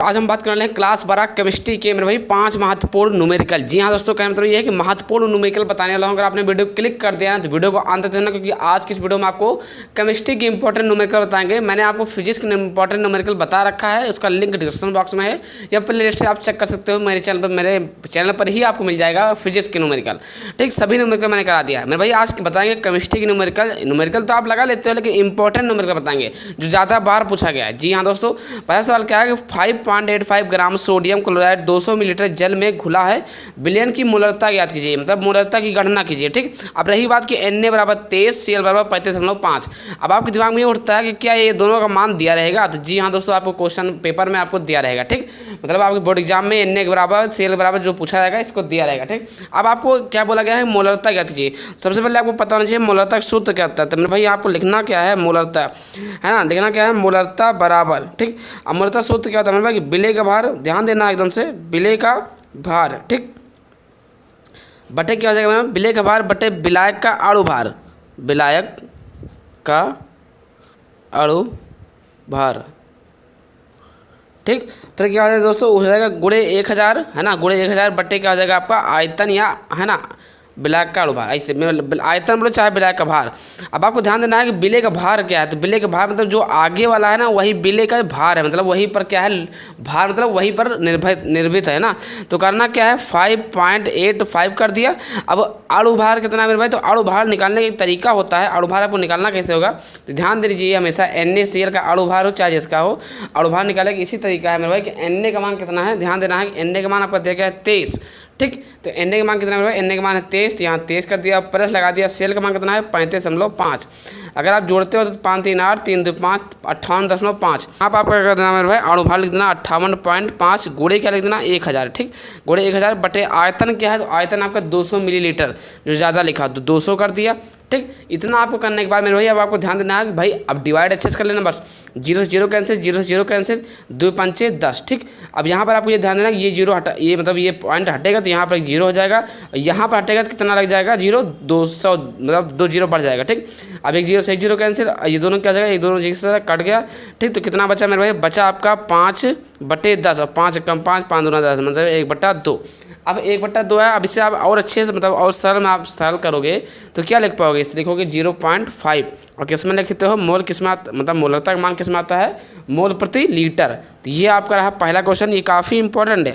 आज हम बात करने हैं क्लास 12 केमिस्ट्री के मेरे भाई 5 महत्वपूर्ण न्यूमेरिकल। जी हाँ दोस्तों, कहने मतलब ये है कि महत्वपूर्ण न्यूमेरिकल बताने वाला हूँ। अगर आपने वीडियो क्लिक कर दिया ना तो वीडियो को अंत तक देखना, क्योंकि आज की इस वीडियो में आपको केमिस्ट्री की इंपॉर्टेंट न्यूमेरिकल बताएंगे। मैंने आपको फिजिक्स के इंपॉर्टेंट न्यूमेरिकल बता रखा है, उसका लिंक डिस्क्रिप्शन बॉक्स में है या प्ले लिस्ट से आप चेक कर सकते हो। मेरे चैनल पर ही आपको मिल जाएगा फिजिक्स के न्यूमेरिकल। ठीक, सभी न्यूमेरिकल मैंने करा दिया है मेरे भाई। आज बताएंगे केमिस्ट्री की न्यूमेरिकल तो आप लगा लेते हो, लेकिन इंपॉर्टेंट न्यूमेरिकल बताएंगे जो ज़्यादा बार पूछा गया है। जी हाँ दोस्तों, पहला सवाल क्या है कि 5.85 ग्राम सोडियम क्लोराइड 200 मिलीलीटर जल में घुला है, विलयन की मोलरता ज्ञात कीजिए, मतलब मोलरता की गणना कीजिए। ठीक, अब रही बात कि Na बराबर 23, Cl बराबर 35.5। अब आपके दिमाग में ये उठता है कि क्या ये दोनों का मान दिया रहेगा? तो जी हाँ दोस्तों, आपको क्वेश्चन पेपर में आपको दिया रहेगा। ठीक, मतलब आपके बोर्ड एग्जाम में Na के बराबर Cl बराबर जो पूछा जाएगा इसको दिया रहेगा। ठीक, अब आपको क्या बोला गया है? मोलरता ज्ञात कीजिए। सबसे पहले आपको पता होना चाहिए मोलरता का सूत्र क्या होता है। तो मेरे भाई आपको लिखना क्या है? मोलरता है ना, लिखना क्या है? मोलरता बराबर। ठीक, अब मोलरता सूत्र क्या होता है मेरे भाई? विलय का भार, ध्यान देना एकदम से, विलय का भार, ठीक, बटे क्या हो जाएगा मैम? विलय का भार बटे विलायक का अणु भार, विलायक का अणु भार। ठीक, फिर क्या हो जाएगा दोस्तों? हो जाएगा गुणे 1000, है ना, गुणे 1000 बटे क्या हो जाएगा आपका? आयतन, या है ना विलायक का अणु भार। ऐसे आयतन बोलो चाहे विलायक का भार। अब आपको ध्यान देना है कि विलय का भार क्या है। तो विलय का भार मतलब जो आगे वाला है ना वही विलय का भार है, मतलब वहीं पर क्या है भार, मतलब वहीं पर निर्भित है ना। तो करना क्या है? 5.85 कर दिया। अब अणु भार कितना है मेरे भाई? तो अणु भार निकालने का एक तरीका होता है। अणु भार आपको निकालना कैसे होगा? तो ध्यान दे दीजिए, हमेशा NaCl का अणु भार हो चाहे जिसका हो, अणु भार निकाले इसी तरीका है मेरे भाई कि Na का मान कितना है। ध्यान देना है कि Na का मान आपका दिया गया है 23। ठीक, तो Na का मान कितना है? Na का मान है 23, तो यहाँ 23 कर दिया, प्लस लगा दिया। Cl का मान कितना है? 35.5। अगर आप जोड़ते हो तो 5 3 8 3 2 5 58.5। आप आपका कर देना मेरे भाई, अणु भार लिख देना 58.5, गुणे क्या लिख देना? 1000। ठीक, गुणे 1000 बटे आयतन क्या है? तो आयतन आपका 200 मिलीलीटर, जो ज़्यादा लिखा तो 200 कर दिया। ठीक, इतना आपको करने के बाद मेरे भाई अब आपको ध्यान देना है कि भाई अब डिवाइड अच्छे से कर लेना, बस 0 से 0 कैंसिल, 0 से 0 कैंसिल, 2 पंचे 10। ठीक, अब यहाँ पर आपको ये ध्यान देना कि ये 0 हटा, ये मतलब ये पॉइंट हटेगा तो यहाँ पर 0 हो जाएगा, यहाँ पर हटेगा तो कितना लग जाएगा? 0, 200, मतलब 2 0 बढ़ जाएगा। ठीक, अब एक 0 से 1 0 कैंसिल, ये दोनों क्या हो जाएगा? ये दोनों जिससे कट गया। ठीक, तो कितना बचा मेरे भाई? बचा आपका 5/10, और 5 कम 5, 5 दूना 10, मतलब 1/2। अब 1/2 है। अब इससे आप और अच्छे से मतलब और सरल में आप सरल करोगे तो क्या लिख पाओगे? इससे लिखोगे 0.5, और किस में लिखते हो? मोल किस में मतलब मोलरता का मान किस में आता है? मोल प्रति लीटर। तो ये आपका रहा पहला क्वेश्चन। ये काफ़ी इंपॉर्टेंट है,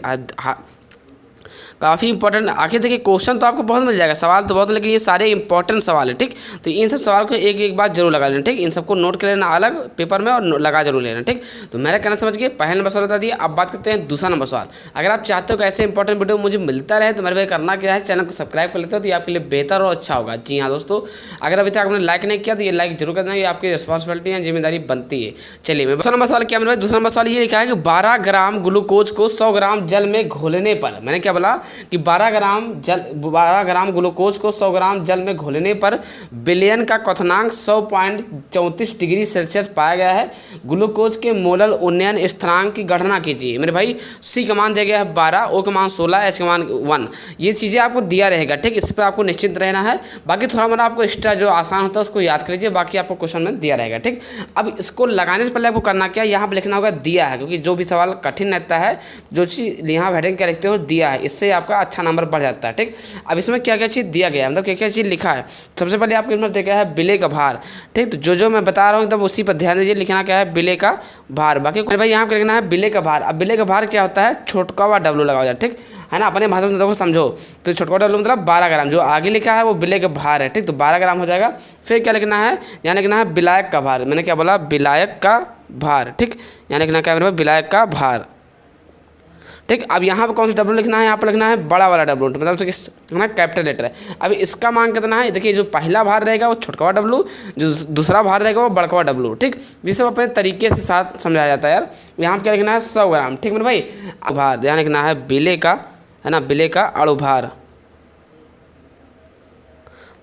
काफ़ी इंपॉर्टेंट। आखिर देखिए क्वेश्चन तो आपको बहुत मिल जाएगा, सवाल तो बहुत, लेकिन ये सारे इंपॉर्टेंट सवाल है। ठीक, तो इन सब सवाल को एक एक बार जरूर लगा लेना। ठीक, इन सबको नोट कर लेना अलग पेपर में और लगा जरूर लेना। ठीक, तो मेरा कहना समझ गए, पहला नंबर सवाल बता दिया। अब बात करते हैं दूसरा नंबर सवाल। अगर आप चाहते हो कि ऐसे इंपॉर्टेंट वीडियो मुझे मिलता रहे तो मेरे भाई करना क्या है? चैनल को सब्सक्राइब कर लेते हो तो ये आपके लिए बेहतर और अच्छा होगा। जी हाँ दोस्तों, अगर अभी तक आपने लाइक नहीं किया तो ये लाइक जरूर कर देना, ये आपकी रिस्पॉन्सिबिलिटी है, जिम्मेदारी बनती है। चलिए दूसरा नंबर सवाल क्या मेरे भाई? दूसरा नंबर सवाल ये लिखा है कि 12 ग्राम ग्लूकोज को 100 ग्राम जल में घोलने पर, मैंने क्या बोला कि 12 ग्राम ग्लूकोज को 100 ग्राम जल में घोलने पर विलयन का क्वथनांक 100.34 डिग्री सेल्सियस पाया गया है। ग्लूकोज के मोलर उन्नयन स्थिरांक की गणना कीजिए। मेरे भाई C का मान दिया गया है 12, O का मान 16, H का मान 1। ये चीज़ें आपको दिया रहेगा। ठीक, इस पर आपको निश्चिंत रहना है। बाकी थोड़ा मोड़ा आपको एक्स्ट्रा जो आसान होता है उसको याद कर लीजिए, बाकी आपको क्वेश्चन में दिया रहेगा। ठीक, अब इसको लगाने से पहले आपको करना क्या? यहाँ पर लिखना होगा दिया है, क्योंकि जो भी सवाल कठिन रहता है, जो चीज़ यहाँ हेडिंग क्या लिखते हो दिया है, इससे आपका अच्छा नंबर बढ़ जाता है। ठीक, अब इसमें क्या क्या चीज़ दिया गया है, मतलब क्या क्या चीज़ लिखा है। सबसे पहले आपको इसमें दिया गया है विलय का भार। ठीक, तो जो मैं बता रहा हूँ तब उसी पर ध्यान दीजिए, लिखना क्या है? विलय का भार। बाकी भाई यहाँ पर लिखना है विलय का भार। अब विलय का भार क्या होता है? छोटका हुआ W लगा हो जाए। ठीक है ना, अपने भाषा में देखो समझो। तो छोटका W मतलब 12 ग्राम, जो आगे लिखा है वो विलय का भार है। ठीक, तो 12 ग्राम हो जाएगा। फिर क्या लिखना है? यहाँ लिखना है विलायक का भार। मैंने क्या बोला? विलायक का भार। ठीक, यहाँ लिखना क्या है? विलायक का भार। ठीक, अब यहाँ पर कौन सा W लिखना है? यहाँ पर लिखना है बड़ा वाला W, मतलब है ना कैपिटल लेटर है। अब इसका मान कितना है? देखिए, जो पहला भार रहेगा वो छोटका W, जो दूसरा भार रहेगा वो बड़का W। ठीक, ये सब अपने तरीके से साथ समझाया जाता है यार। यहाँ पर क्या लिखना है? 100 ग्राम। ठीक मेरे भाई, भार ध्यान लिखना है विलय का, है ना, विलय का अणु भार।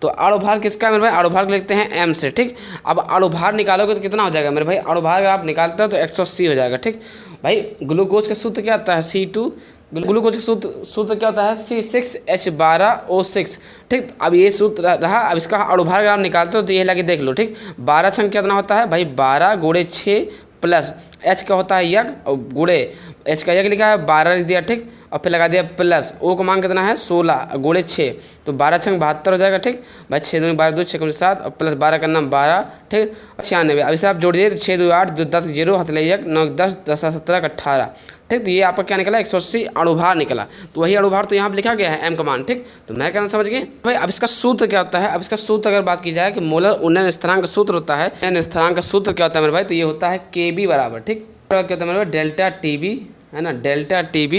तो अणु भार किसका है मेरे भाई? अणु भार लिखते हैं M से। ठीक, अब अणु भार निकालोगे तो कितना हो जाएगा मेरे भाई? अणु भार अगर आप निकालते हो तो 180 हो जाएगा। ठीक भाई, ग्लूकोज का सूत्र क्या आता है? C2। ग्लूकोज का सूत्र क्या होता है? C6H12O6। ठीक, अब ये सूत्र रहा। अब इसका अणु भार अगर आप निकालते हो तो ये लगे देख लो। ठीक, 12 छंग कितना होता है भाई? 12 × 6 प्लस एच का होता है यग और गुड़े एच का यग लिखा है 12 लिख दिया, ठीक। और फिर लगा दिया प्लस ओ का मान कितना है 16 गुड़े 6, तो 12 छंग 72 हो जाएगा, ठीक भाई। 6 दूनी 12 2 6 7 और प्लस 12 करना 12, ठीक। 96 अब इसे आप जोड़ दिए तो 6 2 8 2 10 0 हाथ ले 1 9 10 10 17 18, ठीक। तो ये आपका क्या निकला 180 अणुभार निकला। तो वही अणुभार तो यहाँ पर लिखा गया है एम का मान, ठीक। तो मैं कहना समझ गए भाई। अब इसका सूत्र क्या होता है, अब इसका सूत्र अगर बात की जाए कि मोलर उन्नयन स्थिरांक का सूत्र होता है, उन्नयन स्थिरांक का सूत्र क्या होता है मेरे भाई, तो ये होता है KB बराबर, ठीक, क्या होता है मेरे भाई डेल्टा TB है ना, डेल्टा TB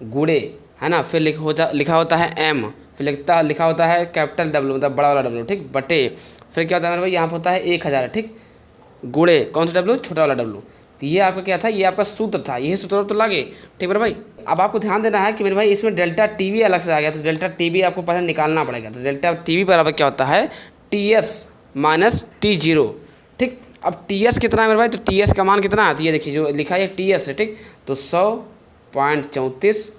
गुड़े है ना, फिर लिखा होता है M, फिर लिखा होता है कैपिटल W मतलब बड़ा वाला W, ठीक, बटे फिर क्या होता है मेरे भाई यहाँ पर होता है 1000, ठीक, गुड़े कौन सा W छोटा वाला W। तो ये आपका क्या था, ये आपका सूत्र था, यही सूत्र तो लगे, ठीक मेरे भाई। अब आपको ध्यान देना है कि मेरे भाई इसमें डेल्टा TB अलग से आ गया, तो डेल्टा TB आपको पहले निकालना पड़ेगा। तो डेल्टा TB बराबर क्या होता है TS माइनस T0, ठीक। अब TS कितना है मेरे भाई, तो TS का मान कितना है, तो ये देखिए जो लिखा है TS है, ठीक। तो 100.34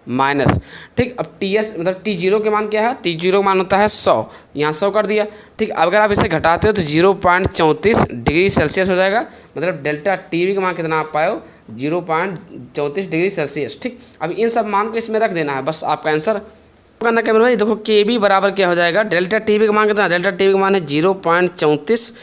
माइनस, ठीक। अब TS मतलब T0 के मान क्या है, T0 का मान होता है 100, यहाँ 100 कर दिया, ठीक। अब अगर आप इसे घटाते हो तो 0.34 डिग्री सेल्सियस हो जाएगा, मतलब डेल्टा TB का मान कितना आप पाए हो 0.34 डिग्री सेल्सियस, ठीक। अब इन सब मान को इसमें रख देना है, बस आपका आंसर करना क्या मेरे भाई। देखो KB बराबर क्या हो जाएगा, डेल्टा TB का मान कितना, डेल्टा TB का मान है 0.34,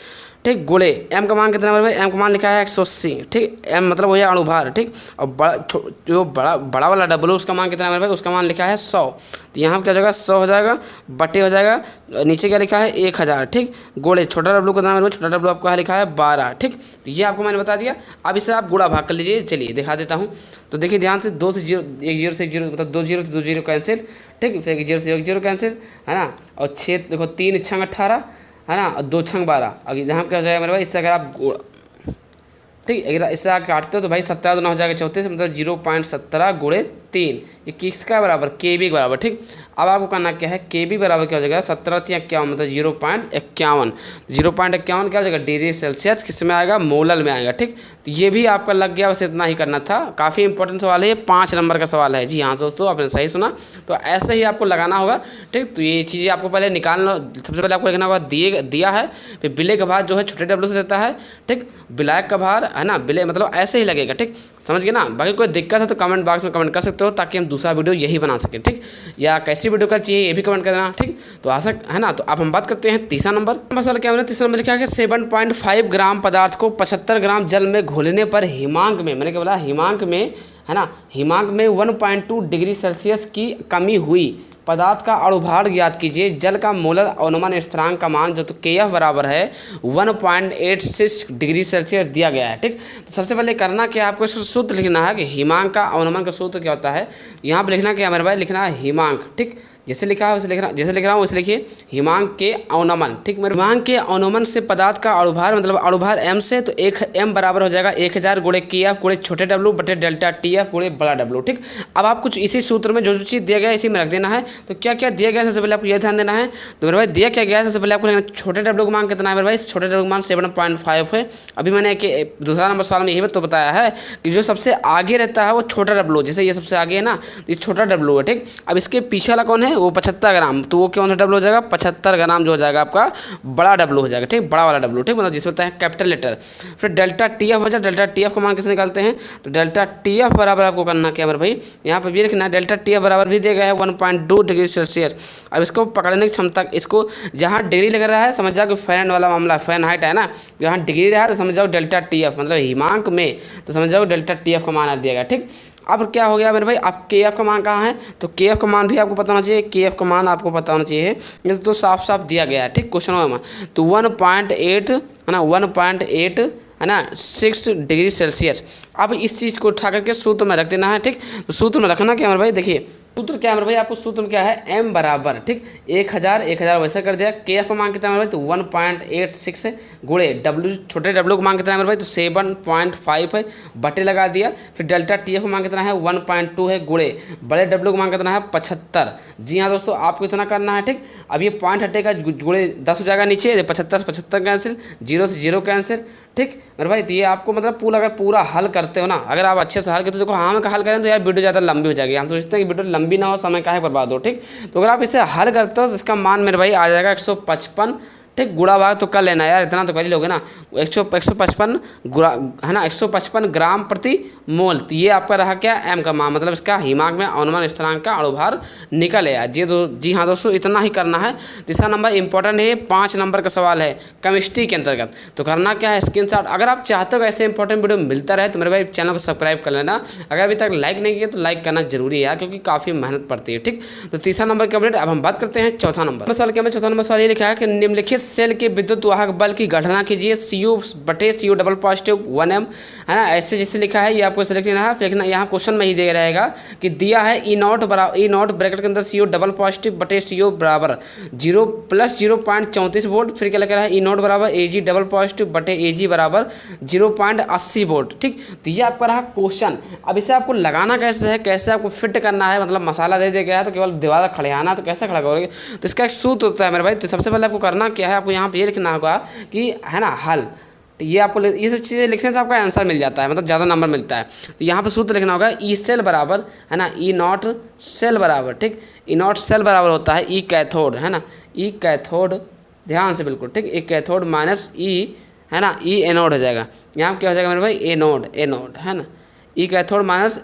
ठीक, गुड़े M का मान कितना है भाई, M का मान लिखा है 180, ठीक। M मतलब वही अणुभार, ठीक। और जो बड़ा वाला W उसका मान कितना है मेरे भाई, उसका मान लिखा है 100, तो यहाँ पर क्या हो जाएगा 100 हो जाएगा, बटे हो जाएगा नीचे क्या लिखा है 1000, ठीक। गुड़े छोटा W कितना है मेरे भाई, छोटा W आपको लिखा है 12, ठीक। तो ये आपको मैंने बता दिया। अब इसे आप गुणा भाग कर लीजिए, चलिए दिखा देता हूँ। तो देखिए ध्यान से 2 से 0 1 0 से 0 मतलब 2 0 से 2 0 कैंसिल, ठीक, फिर 1 0 से 1 0 कैंसिल है ना, और 6 देखो 3 छंग 18 है ना, और 2 छंग 12। अब यहाँ क्या हो जाएगा मेरे भाई, इससे अगर आप ठीक अगर इससे आप काटते हो तो भाई 17 दूना हो जाएगा 34 मतलब 0.17 गुणे 3, ये किसका बराबर KB के बराबर, ठीक। अब आपको करना क्या है, KB बराबर क्या हो जाएगा 17×51 मतलब 0.51, 0.51 क्या हो जाएगा डिग्री सेल्सियस, किस में आएगा मोलल में आएगा, ठीक। तो ये भी आपका लग गया, बस इतना ही करना था। काफ़ी इंपॉर्टेंट सवाल है, ये 5 नंबर का सवाल है जी हाँ दोस्तों, आपने सही सुना। तो ऐसे ही आपको लगाना होगा, ठीक। तो ये चीज़ें आपको पहले निकालना, सबसे पहले आपको लिखना होगा दिया है, फिर बिले का भार जो है छोटे W से रहता है, ठीक, विलायक का भार है ना, बिले मतलब ऐसे ही लगेगा, ठीक, समझ गए ना। बाकी कोई दिक्कत है तो कमेंट बॉक्स में कमेंट कर सकते हो, ताकि हम दूसरा वीडियो यही बना सकें, ठीक, या कैसी वीडियो का चाहिए ये भी कमेंट करना, ठीक। तो है ना। तो अब हम बात करते हैं तीसरा नंबर मसाला क्या है, तीसरा नंबर लिखा है 7.5 ग्राम पदार्थ को 75 ग्राम जल में घोलने पर हिमांक में, मैंने क्या बोला हिमांक में है ना, हिमांक में 1.2 डिग्री सेल्सियस की कमी हुई, पदार्थ का अणुभार ज्ञात कीजिए। जल का मोलर अवनमन स्थिरांक का मान जो तो KF बराबर है 1.86 डिग्री सेल्सियस दिया गया है, ठीक। तो सबसे पहले करना क्या, आपको सूत्र लिखना है कि हिमांक का अवनमन का सूत्र क्या होता है। यहाँ पर लिखना क्या है मेरे भाई, लिखना है हिमांक, ठीक, जैसे लिखा है वैसे लिख रहा, जैसे लिख रहा हूँ वैसे लिखिए हिमांक के अवनमन, ठीक। मेरे हिमांक के अवनमन से पदार्थ का अणुभार मतलब अणुभार M से, तो एक M बराबर हो जाएगा 1000 गुणे KF गुणे छोटे W बटे डेल्टा TF गुणे बड़ा W, ठीक। अब आप कुछ इसी सूत्र में जो चीज़ दिया गया है इसी में रख देना है। तो क्या क्या दिया गया है सबसे पहले आपको यह ध्यान देना है। तो मेरे भाई दिया क्या गया है, सबसे पहले आपको लेना छोटे W का मान कितना है मेरे भाई, छोटे W का मान 7.5 है। अभी मैंने दूसरा नंबर सवाल में यही तो बताया है कि जो सबसे आगे रहता है वो छोटा W, जैसे ये सबसे आगे है ना, ये छोटा W है, ठीक। अब इसके पीछे वाला कौन है, वो 75 ग्राम, तो वो कौन सा W हो जाएगा 75 ग्राम जो हो जाएगा आपका बड़ा W हो जाएगा, ठीक, बड़ा वाला W, ठीक, मतलब जिसमें होता है कैपिटल लेटर। फिर डेल्टा TF हो जाए, डेल्टा TF का मान कैसे निकालते हैं, तो डेल्टा TF बराबर आपको करना क्या मेरे भाई, यहाँ पर भी लिखना है डेल्टा TF बराबर भी दिया गया है 1.2 डिग्री सेल्सियस। अब इसको पकड़ने की क्षमता, इसको जहाँ डिग्री लग रहा है समझ जाओ कि फैन वाला मामला, फैन हाइट है ना, जहाँ डिग्री रहा है तो समझ जाओ डेल्टा TF मतलब हिमांक में, तो समझ जाओ डेल्टा TF का मान दिया गया, ठीक। अब क्या हो गया मेरे भाई, अब KF का मान कहाँ है, तो KF का मान भी आपको पता होना चाहिए, KF का मान आपको पता होना चाहिए, ये तो साफ साफ दिया गया है, ठीक, क्वेश्चन में। तो 1.8 है ना, 1.8 है ना 6 डिग्री सेल्सियस। अब इस चीज़ को उठा करके सूत्र में रख देना है, ठीक। तो सूत्र में रखना क्या मेरे भाई, देखिए सूत्र क्या है मेरे भाई, आपको सूत्र में क्या है M बराबर, ठीक, 1000 वैसा कर दिया। KF का मान कितना है मेरे भाई, तो 1.86 है गुणे W छोटे W का मान कितना है मेरे भाई, तो 7.5 है, बटे लगा दिया। फिर डेल्टा TF का मान कितना है 1.2 है गुणे बड़े W का मान कितना है 75। जी हाँ दोस्तों, आपको इतना करना है, ठीक। अब ये पॉइंट हटेगा, गुणे 10 हो जाएगा नीचे, 75 कैंसिल, 0 से 0 कैंसिल, ठीक मेरे भाई। तो ये आपको मतलब पूरा हल करते हो ना, अगर आप अच्छे से हल करते हो, देखो हाँ का हल करें तो यार वीडियो ज़्यादा लंबी हो जाएगी, हम सोचते हैं कि वीडियो लंबी ना हो, समय काहे बर्बाद हो, ठीक। तो अगर आप इसे हल करते हो तो इसका मान मेरे भाई आ जाएगा 155, ठीक, गुणा भाग तो कर लेना यार, इतना तो कर ही लोगे ना। 155 है ना, 155 ग्राम प्रति मोल। तो ये आपका रहा क्या, एम का मान, मतलब इसका हिमाग में अनुमान स्थिरांक का अणुभार निकल आया। जी हाँ दोस्तों, इतना ही करना है। तीसरा नंबर इंपॉर्टेंट है, 5 नंबर का सवाल है केमिस्ट्री के अंतर्गत। तो करना क्या है, स्क्रीनशॉट। अगर आप चाहते हो ऐसे इंपॉर्टेंट वीडियो मिलता रहे तो मेरे भाई चैनल को सब्सक्राइब कर लेना। अगर अभी तक लाइक नहीं किया तो लाइक करना जरूरी है क्योंकि काफ़ी मेहनत पड़ती है। ठीक, तो तीसरा नंबर कंप्लीट। अब हम बात करते हैं चौथा नंबर सवाल के। चौथा नंबर सवाल ये लिखा है कि निम्नलिखित सेल के विद्युत वाहक बल की गणना कीजिए। CO/CO डबल पॉजिटिव 1m, है ना, ऐसे जैसे लिखा है ये आपको सेलेक्ट लेना है। फिर यहाँ क्वेश्चन में ही दे रहेगा कि दिया है E0 ब्रैकेट के अंदर CO डबल पॉजिटिव बटे CO बराबर 0 + 0.34 वोल्ट। फिर क्या लिखा है E0 बराबर AG डबल पॉजिटिव बटे AG बराबर 0.80 वोल्ट। ठीक, तो ये आपका रहा क्वेश्चन। अब इसे आपको लगाना कैसे है, कैसे आपको फिट करना है, मतलब मसाला दे गया है तो केवल दीवार खड़े आना, तो कैसे खड़ा करोगे। तो इसका एक सूत्र होता है मेरे भाई। तो सबसे पहले आपको करना क्या है, आपको यहाँ पे ये लिखना होगा कि, है ना, हल। तो ये आपको ये सब चीज़ें लिखने से आपका आंसर मिल जाता है, मतलब ज़्यादा नंबर मिलता है। तो यहाँ पे सूत्र लिखना होगा E सेल बराबर, है ना, E0 सेल बराबर, ठीक, E0 सेल बराबर होता है E कैथोड, है ना, E कैथोड, ध्यान से बिल्कुल, ठीक, E कैथोड माइनस E, है ना, E एनोड हो जाएगा। यहाँ क्या हो जाएगा मेरे भाई, एनोड, है ना, E cathode minus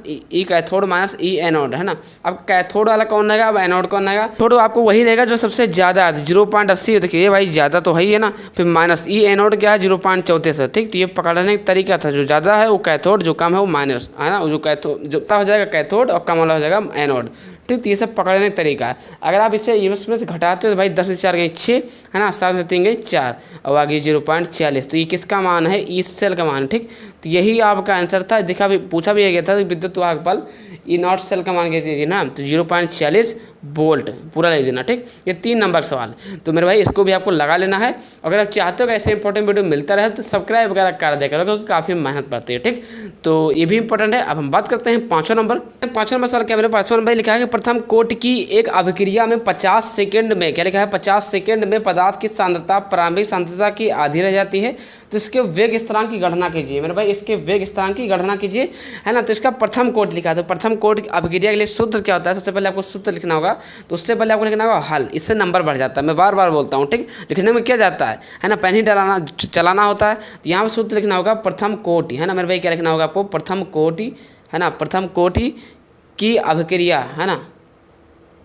E anode, है ना। अब कैथोड वाला कौन रहेगा, अब एनोड कौन रहेगा। थोड़ा आपको वही रहेगा जो सबसे ज़्यादा है, 0.80। देखिए भाई ज़्यादा तो है ही है ना। फिर माइनस E एनोड क्या है, 0.34। ठीक, तो ये पकड़ने का तरीका था, जो ज़्यादा है वो कैथोड, जो कम है वो माइनस, है ना। जो कैथोड जो हो जाएगा कैथोड और कम वाला हो जाएगा एनोड। ठीक, तो ये सब पकड़ने का तरीका है। अगर आप इसे इसमें से घटाते हो तो भाई 10 से 4 गई 6, है ना, 7 से 3 गई 4 और आगे 0.46। तो ये किसका मान है, E सेल का मान। ठीक, तो यही आपका आंसर था। देखा भी, पूछा भी गया था विद्युत वाहक बल E0 सेल का मान कीजिए ना, तो 0.46 वोल्ट पूरा ले देना। ठीक, ये 3 नंबर सवाल। तो मेरे भाई इसको भी आपको लगा लेना है। अगर आप चाहते हो कि ऐसे इंपॉर्टेंट वीडियो मिलता रहे तो सब्सक्राइब वगैरह कर दिया करो क्योंकि काफ़ी मेहनत पड़ती है। ठीक, तो ये भी इंपॉर्टेंट है। अब हम बात करते हैं 5वां नंबर। 5वां नंबर सवाल क्या मेरे 5वां नंबर लिखा है कि प्रथम कोटि की एक अभिक्रिया में 50 सेकेंड में, क्या लिखा है, 50 सेकेंड में पदार्थ की सांद्रता प्रारंभिक सांद्रता की आधी रह जाती है। तो इसके वेग स्थिरांक की गणना कीजिए मेरे भाई, इसके वेग स्थिरांक की गणना कीजिए, है ना। तो इसका प्रथम कोटि लिखा है। तो प्रथम कोटि अभिक्रिया के लिए सूत्र क्या होता है, सबसे पहले आपको सूत्र लिखना होगा। तो उससे पहले आपको लिखना होगा हल, इससे नंबर बढ़ जाता है। मैं बार बार बोलता हूँ, ठीक, लिखने में क्या जाता है ना, पेन ही चलाना होता है। तो यहाँ पर सूत्र लिखना होगा प्रथम कोटि, है ना मेरे भाई, क्या लिखना होगा आपको, प्रथम कोटि, है ना, प्रथम कोटि की अभिक्रिया, है ना।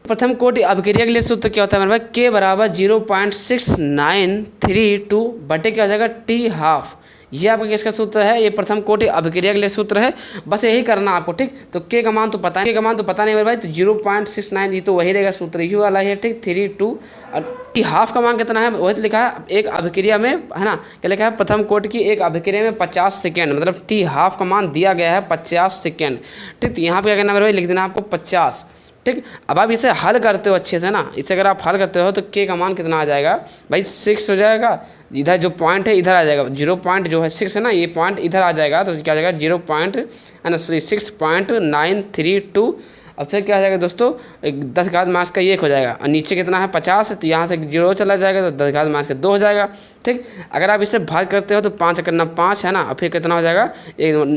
प्रथम कोटि अभिक्रिया के लिए सूत्र क्या होता है मेरे भाई, K बराबर 0.6932 बटे क्या हो जाएगा T½ ये आपका किसका सूत्र है, ये प्रथम कोटि अभिक्रिया के लिए सूत्र है। बस यही करना आपको। ठीक, तो K का मान तो पता नहीं, K का मान तो पता नहीं मेरे भाई, तो 0.69 ये तो वही रहेगा सूत्र, यही वाला है। ठीक, 32 और T½ का मान कितना है, वही तो लिखा है एक अभिक्रिया में, है ना, क्या लिखा है, प्रथम कोटि की एक अभिक्रिया में 50 सेकेंड, मतलब T½ का मान दिया गया है 50 सेकेंड। ठीक, तो यहाँ पर क्या करना मेरे भाई, लिख देना आपको 50। ठीक, अब आप इसे हल करते हो अच्छे से ना, इसे अगर आप हल करते हो तो K का मान कितना आ जाएगा भाई, 6 हो जाएगा। इधर जो पॉइंट है इधर आ जाएगा, 0.6 है ना, ये पॉइंट इधर आ जाएगा। तो क्या आ जाएगा 6.932। और फिर क्या आ जाएगा दोस्तों, 10 घात माइनस का 1 हो जाएगा। और नीचे कितना है 50, तो यहाँ से 0 चला जाएगा तो 10 घात माइनस का 2 हो जाएगा। ठीक, अगर आप इसे भाग करते हो तो 5 करना 5, है ना, और फिर कितना हो जाएगा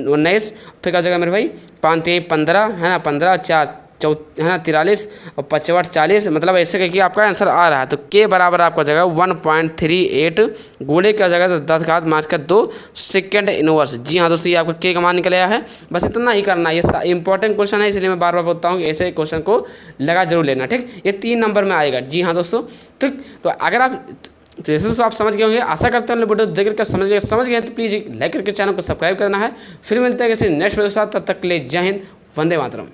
19। फिर क्या हो जाएगा मेरे भाई, 5 3 15, है ना, 15 4 है ना 43 और 5 8 40, मतलब ऐसे करके आपका आंसर आ रहा है। तो K बराबर आपका जगह 1.38 गुणे क्या हो जाएगा, तो 10 घात माइनस का 2 सेकेंड इनवर्स। जी हाँ दोस्तों, ये आपका K का मान निकल आया है। बस इतना ही करना है, ये इंपॉर्टेंट क्वेश्चन है, इसलिए मैं बार बार बोलता हूँ कि ऐसे क्वेश्चन को लगा जरूर लेना। ठीक, ये 3 नंबर में आएगा। जी हाँ दोस्तों, ठीक, तो अगर आप जैसे तो आप समझ गए होंगे, आशा करते हैं वीडियो देख कर समझ गए तो प्लीज़ लाइक करके चैनल को सब्सक्राइब करना है। फिर मिलते हैं किसी नेक्स्ट वीडियो के साथ, तब तक के लिए जय हिंद, वंदे मातरम।